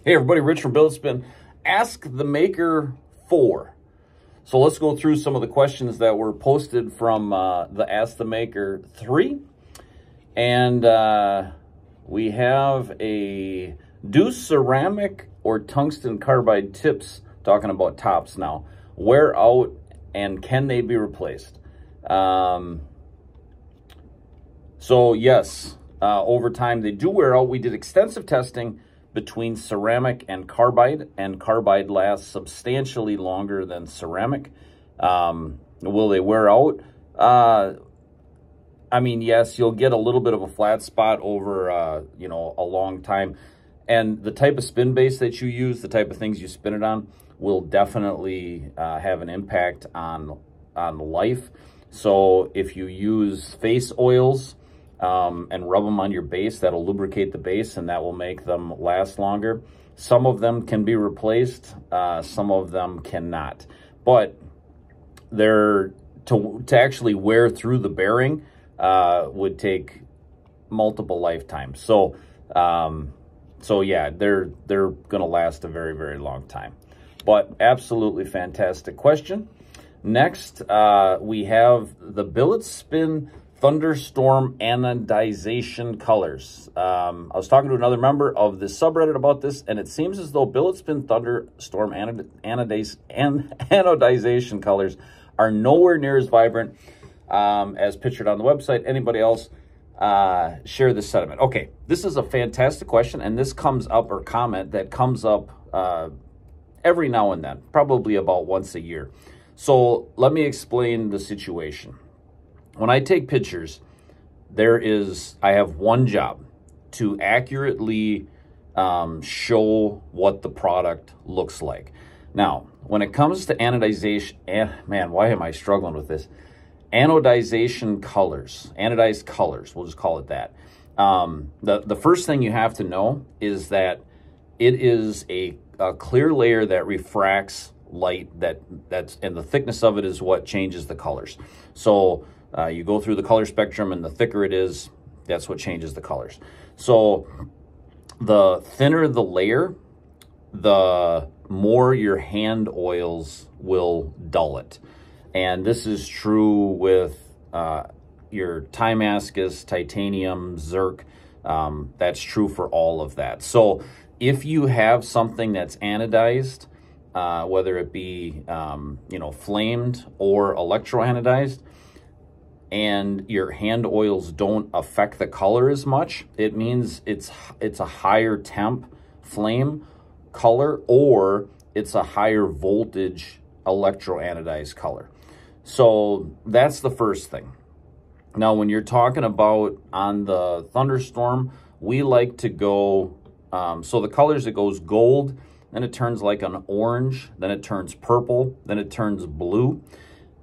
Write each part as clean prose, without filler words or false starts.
Hey everybody, Rich from Billet Spin. Ask the Maker 4. So let's go through some of the questions that were posted from the Ask the Maker 3. And we have a do ceramic or tungsten carbide tips, talking about tops now, wear out and can they be replaced? So yes, over time they do wear out. We did extensive testing between ceramic and carbide lasts substantially longer than ceramic. Will they wear out? I mean, yes, you'll get a little bit of a flat spot over, a long time. And the type of spin base that you use, the type of things you spin it on, will definitely have an impact on life. So if you use face oils, and rub them on your base, that'll lubricate the base and that will make them last longer. Some of them can be replaced, some of them cannot. But they're to actually wear through the bearing would take multiple lifetimes. So yeah, they're gonna last a very, very long time. But absolutely fantastic question. Next, we have the Billet Spin Thunderstorm Anodization colors. I was talking to another member of the subreddit about this, and it seems as though Billet Spin Thunderstorm Anodization colors are nowhere near as vibrant as pictured on the website. Anybody else share this sentiment? Okay, this is a fantastic question, and this comes up, or comment that comes up every now and then, probably about once a year. So let me explain the situation. When I take pictures, I have one job: to accurately show what the product looks like. Now, when it comes to anodization, man, why am I struggling with this? Anodization colors, anodized colors, we'll just call it that. The first thing you have to know is that it is a clear layer that refracts light, and the thickness of it is what changes the colors. So you go through the color spectrum, and the thicker it is, that's what changes the colors. So the thinner the layer, the more your hand oils will dull it. And this is true with your Timascus, titanium, Zirc. That's true for all of that. So if you have something that's anodized, whether it be flamed or electroanodized, and your hand oils don't affect the color as much, it means it's a higher temp flame color, or it's a higher voltage electroanodized color. So that's the first thing. Now, when you're talking about on the Thunderstorm, we like to go, so the colors, it goes gold, then it turns like an orange, then it turns purple, then it turns blue,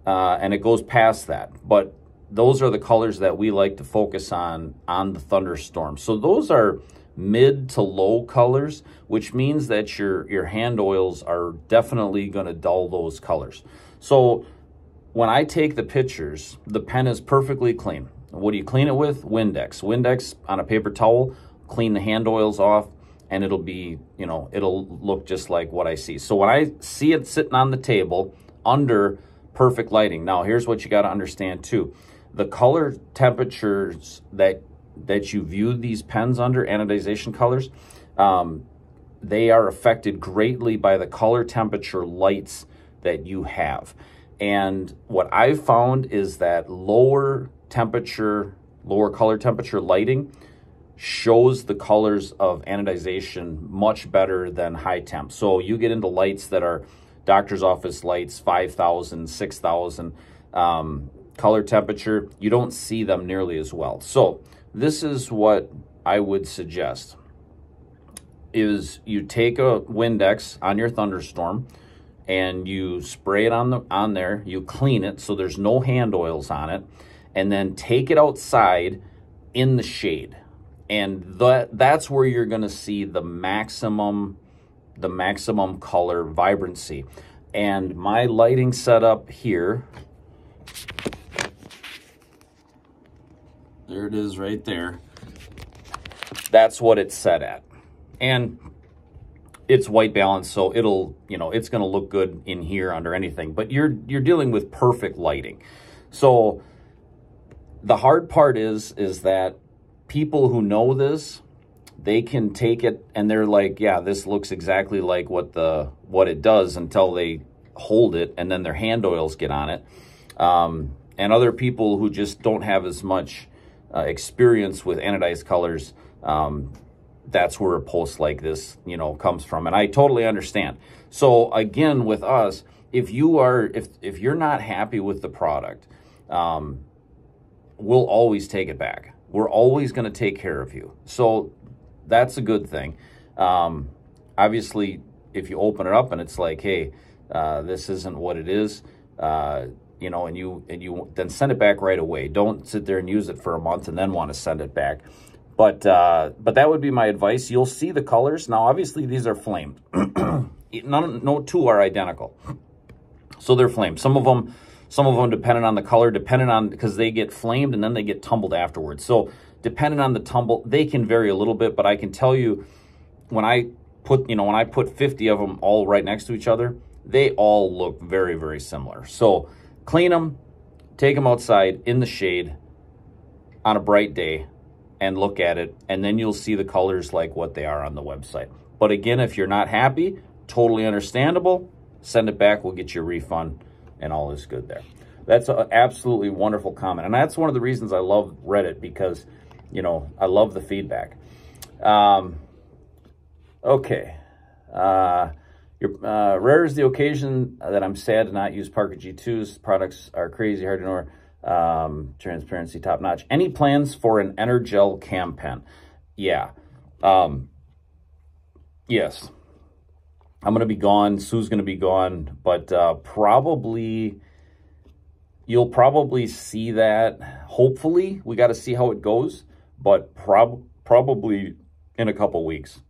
and it goes past that. But those are the colors that we like to focus on the Thunderstorm. So those are mid to low colors, which means that your hand oils are definitely going to dull those colors. So when I take the pictures, the pen is perfectly clean. What do you clean it with? Windex. Windex on a paper towel, clean the hand oils off, and it'll be, it'll look just like what I see. So when I see it sitting on the table under perfect lighting, now here's what you got to understand too. The color temperatures that you view these pens under, anodization colors, they are affected greatly by the color temperature lights that you have. And what I've found is that lower color temperature lighting shows the colors of anodization much better than high temp. So you get into lights that are doctor's office lights, 5,000, 6,000 color temperature, you don't see them nearly as well. So this is what I would suggest, is you take a Windex on your Thunderstorm and you spray it on there, you clean it so there's no hand oils on it, and then take it outside in the shade. And that's where you're going to see the maximum color vibrancy. And my lighting setup here, there it is right there. That's what it's set at. And it's white balance, so it'll, you know, it's going to look good in here under anything. But you're dealing with perfect lighting. So the hard part is that people who know this, they can take it and they're like, yeah, this looks exactly like what it does, until they hold it and then their hand oils get on it. And other people who just don't have as much experience with anodized colors, that's where a post like this, you know, comes from. And I totally understand. So again, with us, if you're not happy with the product, we'll always take it back. We're always going to take care of you. So that's a good thing. Obviously, if you open it up and it's like, hey, this isn't what it is, you know, and you then send it back right away. Don't sit there and use it for a month and then want to send it back. But that would be my advice. You'll see the colors. Now, obviously, these are flamed. No two are identical. So they're flamed. Some of them depending on the color, because they get flamed and then they get tumbled afterwards. So depending on the tumble, they can vary a little bit. But I can tell you, when I put 50 of them all right next to each other, they all look very, very similar. So clean them, take them outside in the shade on a bright day, and look at it, and then you'll see the colors like what they are on the website. But again, if you're not happy, totally understandable. Send it back. We'll get you a refund, and all is good there. That's an absolutely wonderful comment, and that's one of the reasons I love Reddit, because, you know, I love the feedback. Okay. Rare is the occasion that I'm sad to not use Parker G2's. Products are crazy, hard to ignore. Transparency top notch. Any plans for an Energel cam pen? Yeah. Yes. I'm going to be gone. Sue's going to be gone, but you'll probably see that. Hopefully, we got to see how it goes, but probably in a couple weeks,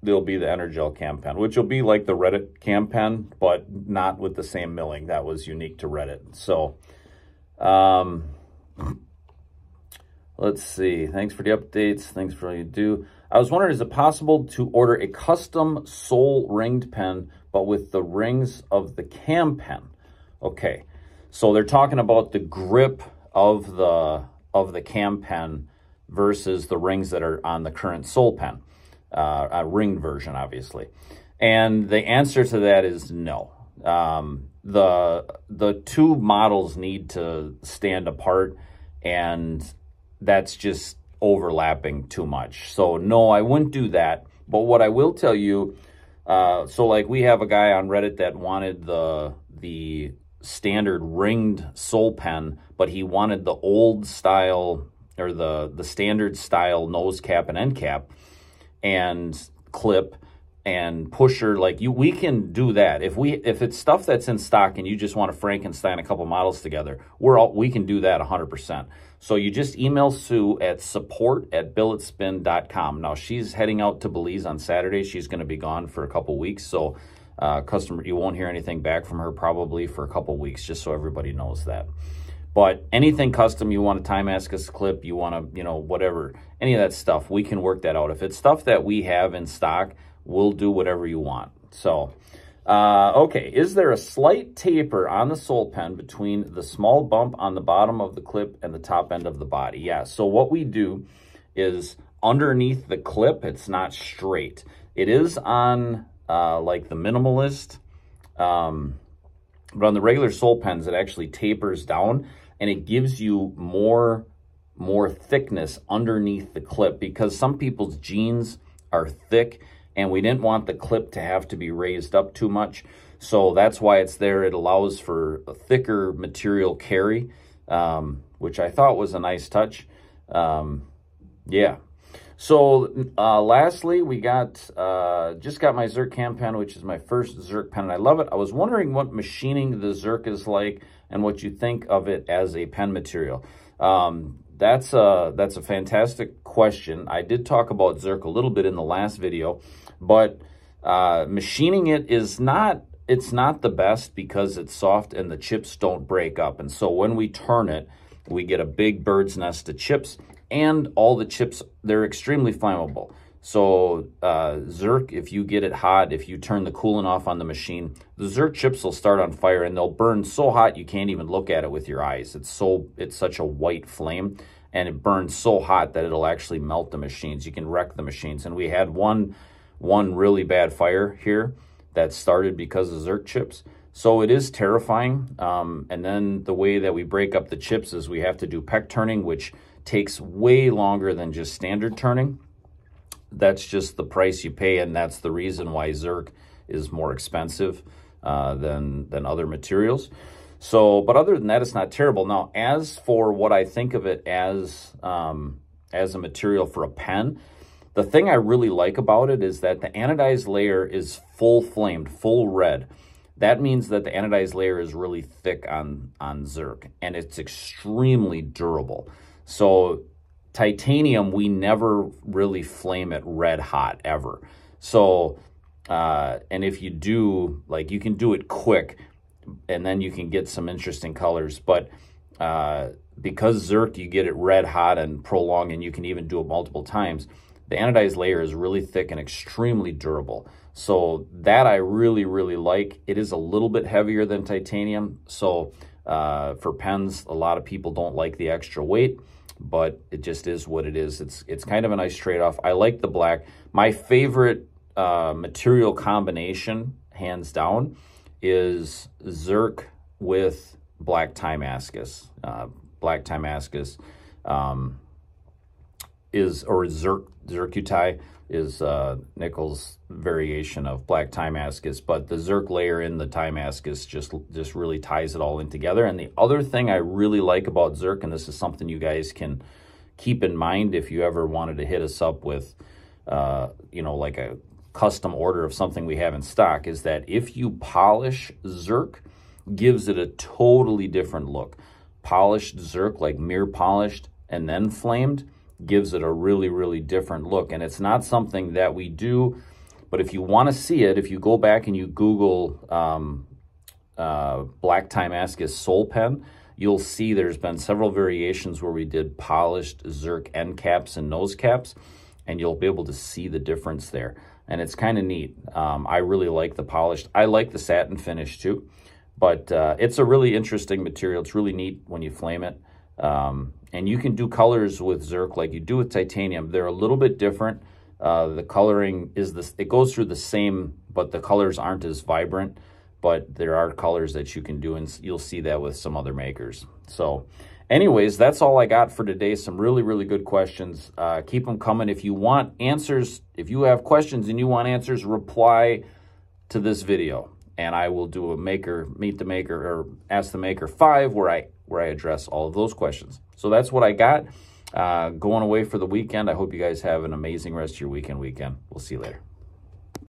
there'll be the Energel cam pen, which will be like the Reddit cam pen, but not with the same milling. That was unique to Reddit. So, let's see. Thanks for the updates. Thanks for all you do. I was wondering, is it possible to order a custom sole ringed pen, but with the rings of the cam pen? Okay. So they're talking about the grip of the cam pen versus the rings that are on the current sole pen, a ringed version, obviously. And the answer to that is no. The two models need to stand apart, and that's just overlapping too much. So no, I wouldn't do that. But what I will tell you, so like we have a guy on Reddit that wanted the standard ringed sole pen, but he wanted the old style, or the standard style nose cap and end cap and clip and pusher. Like we can do that. If it's stuff that's in stock and you just want to Frankenstein a couple models together, we can do that 100%. So you just email Sue at support@billetspin.com. Now she's heading out to Belize on Saturday. She's going to be gone for a couple weeks. So you won't hear anything back from her probably for a couple weeks, just so everybody knows that. But anything custom, you want a Timascus clip, you want to, whatever, any of that stuff, we can work that out. If it's stuff that we have in stock, we'll do whatever you want. So, okay, is there a slight taper on the sole pen between the small bump on the bottom of the clip and the top end of the body? Yeah, so what we do is underneath the clip, it's not straight. It is on like the Minimalist, but on the regular sole pens, it actually tapers down, and it gives you more thickness underneath the clip, because some people's jeans are thick, and we didn't want the clip to have to be raised up too much. So that's why it's there. It allows for a thicker material carry, which I thought was a nice touch. Yeah. So lastly, we just got my Zerk cam pen, which is my first Zerk pen, and I love it. I was wondering what machining the Zerk is like and what you think of it as a pen material. That's a fantastic question. I did talk about Zerk a little bit in the last video, but machining it it's not the best because it's soft and the chips don't break up. And so when we turn it, we get a big bird's nest of chips, and all the chips, they're extremely flammable. So Zerk, if you get it hot, if you turn the coolant off on the machine, the Zerk chips will start on fire and they'll burn so hot you can't even look at it with your eyes. It's such a white flame, and it burns so hot that it'll actually melt the machines. You can wreck the machines. And we had one really bad fire here that started because of Zerk chips. So it is terrifying. And then the way that we break up the chips is we have to do PEC turning, which takes way longer than just standard turning. That's just the price you pay, and that's the reason why Zerk is more expensive than other materials. So, but other than that, it's not terrible. Now, as for what I think of it as a material for a pen, the thing I really like about it is that the anodized layer is full flamed, full red. That means that the anodized layer is really thick on Zerk, and it's extremely durable. So titanium, we never really flame it red hot ever. So, and if you do, like, you can do it quick and then you can get some interesting colors. But because Zerk, you get it red hot and prolonged, and you can even do it multiple times, the anodized layer is really thick and extremely durable. So that I really, really like. It is a little bit heavier than titanium. So for pens, a lot of people don't like the extra weight, but it just is what it is. It's kind of a nice trade-off. I like the black. My favorite material combination, hands down, is Zerk with black Timascus. Black Timascus or Zerkuti is Nickel's variation of black Timascus, but the Zerk layer in the Timascus just really ties it all in together. And the other thing I really like about Zerk, and this is something you guys can keep in mind if you ever wanted to hit us up with, you know, like a custom order of something we have in stock, is that if you polish Zerk, gives it a totally different look. Polished Zerk, like mirror polished and then flamed, gives it a really, really different look. And it's not something that we do, but if you want to see it, if you go back and you Google black Timascus Sol Pen, you'll see there's been several variations where we did polished Zerk end caps and nose caps, and you'll be able to see the difference there. And it's kind of neat. I really like the polished. I like the satin finish too, but it's a really interesting material. It's really neat when you flame it. And you can do colors with Zerk like you do with titanium. They're a little bit different. The coloring is it goes through the same, but the colors aren't as vibrant. But there are colors that you can do, and you'll see that with some other makers. So anyways, that's all I got for today. Some really, really good questions. Keep them coming. If you want answers, if you have questions and you want answers, reply to this video, and I will do a Meet the Maker or Ask the Maker 5 where I address all of those questions. So that's what I got. Going away for the weekend. I hope you guys have an amazing rest of your weekend. We'll see you later.